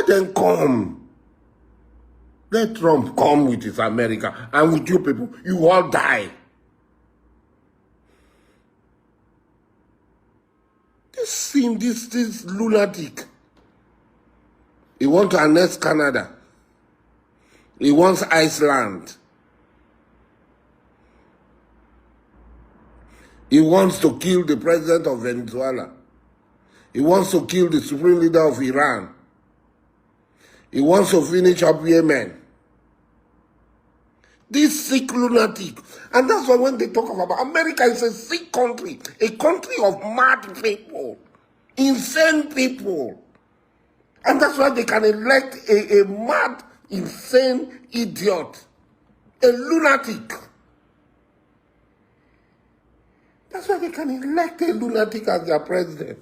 Let them come. Let Trump come with his America, and with you people, you all die. This lunatic. He wants to annex Canada. He wants Iceland. He wants to kill the president of Venezuela. He wants to kill the supreme leader of Iran. He wants to finish up Yemen. This sick lunatic. And that's why when they talk about America is a sick country, a country of mad people, insane people. And that's why they can elect a mad, insane idiot, a lunatic. That's why they can elect a lunatic as their president.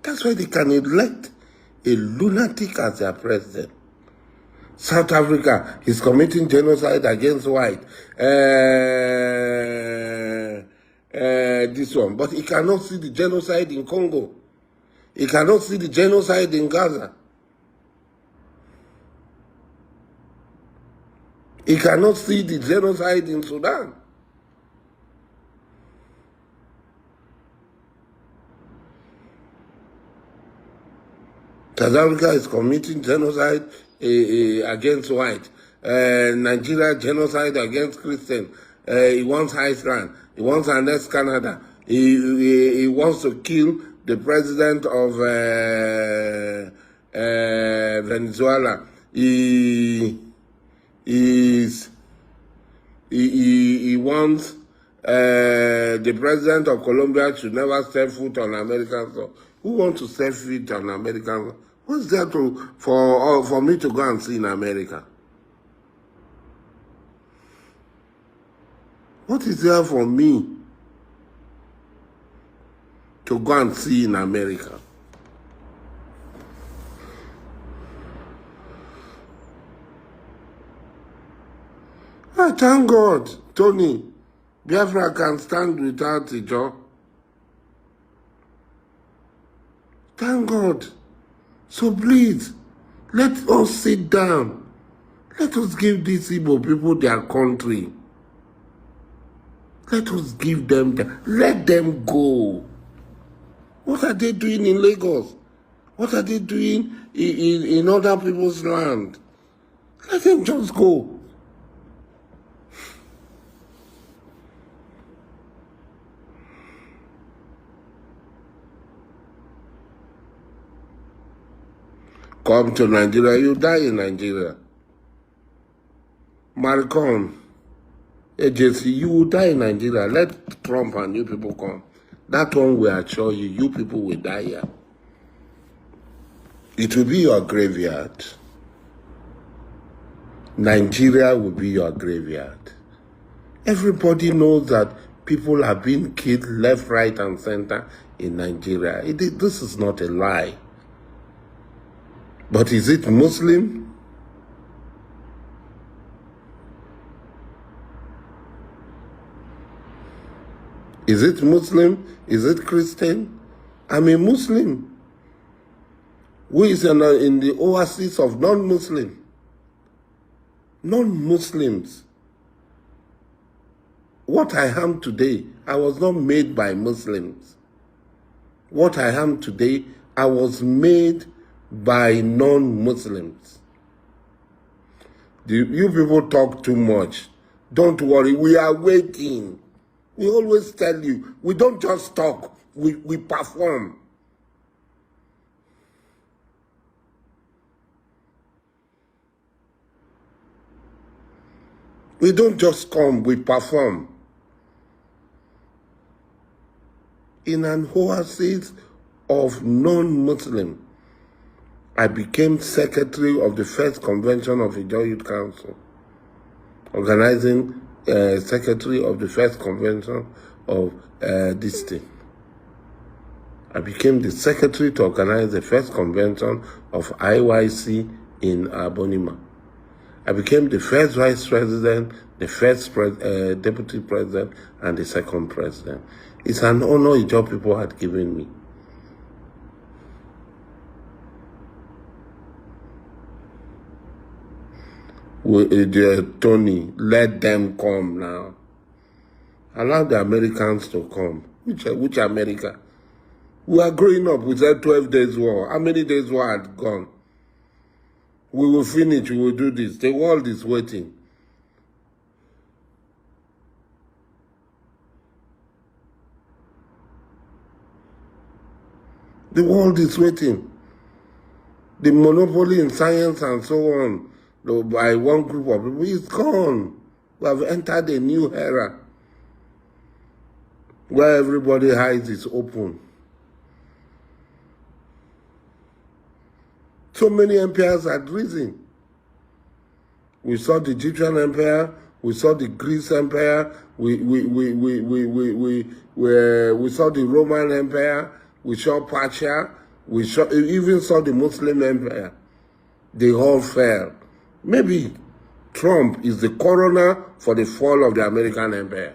That's why they can elect a lunatic as their president. South Africa is committing genocide against white. This one. But he cannot see the genocide in Congo. He cannot see the genocide in Gaza. He cannot see the genocide in Sudan. South Africa is committing genocide against white. Nigeria genocide against Christian. He wants Iceland. He wants to annex Canada. He wants to kill the president of Venezuela. He wants the president of Colombia to never step foot on American soil. Who wants to step foot on American soil? What's there for me to go and see in America? What is there for me to go and see in America? I thank God, Tony, Biafra can stand without a job. Thank God. So please, let us sit down. Let us give these Igbo people their country. Let us give them let them go. What are they doing in Lagos? What are they doing in other people's land? Let them just go. Come to Nigeria, you die in Nigeria. Maricon, agency, you will die in Nigeria. Let Trump and you people come. That one will assure you, you people will die here. It will be your graveyard. Nigeria will be your graveyard. Everybody knows that people are being killed left, right, and center in Nigeria. This is not a lie. But is it Muslim? Is it Muslim? Is it Christian? I'm a Muslim. Who is in the oasis of non-Muslim? Non-Muslims. What I am today, I was not made by Muslims. What I am today, I was made by non-Muslims. You people talk too much. Don't worry, we are waiting. We always tell you, we don't just talk, we perform. We don't just come, we perform. In an oasis of non-Muslim, I became secretary of the first convention of Ijaw Youth Council, organizing secretary of the first convention of this thing. I became the secretary to organize the first convention of IYC in Abonima. I became the first vice president, the first deputy president, and the second president. It's an honor Ijaw people had given me. Tony, let them come now. Allow the Americans to come. Which America? We are growing up. We said 12 days war. How many days war had gone? We will finish. We will do this. The world is waiting. The world is waiting. The monopoly in science and so on by one group of people is gone. We have entered a new era where everybody's eyes is open. So many empires had risen. We saw the Egyptian empire, we saw the Greece empire, we saw the Roman empire, we saw Persia, we even saw the Muslim empire. They all fell. Maybe Trump is the coroner for the fall of the American empire.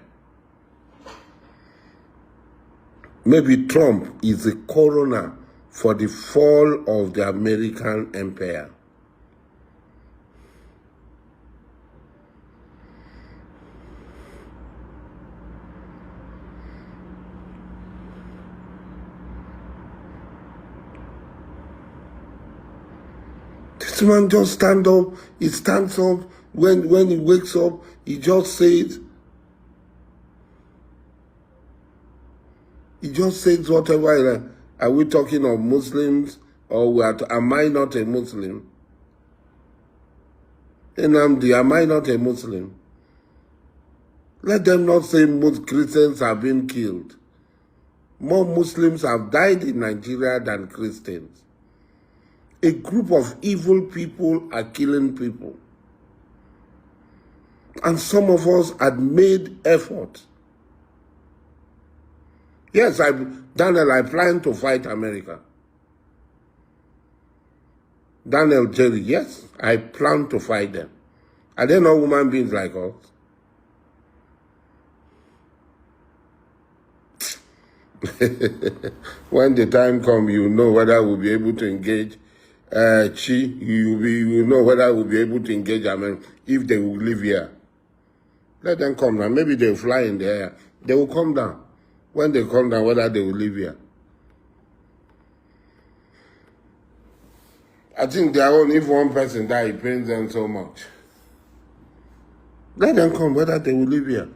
Maybe Trump is the coroner for the fall of the American empire. This man just stands up, he stands up, when he wakes up, he just says whatever. Are we talking of Muslims or am I not a Muslim? Nnamdi, am I not a Muslim? Let them not say most Christians have been killed. More Muslims have died in Nigeria than Christians. A group of evil people are killing people. And some of us had made effort. Yes, Daniel, I plan to fight America. Daniel, Jerry, yes, I plan to fight them. Are they not human beings like us? When the time comes, you know whether we'll be able to engage you know whether we'll be able to engage America if they will live here. Let them come down. Maybe they'll fly in the air. They will come down. When they come down, whether they will live here. I think their own, if one person dies, it pains them so much. Let them come, whether they will live here.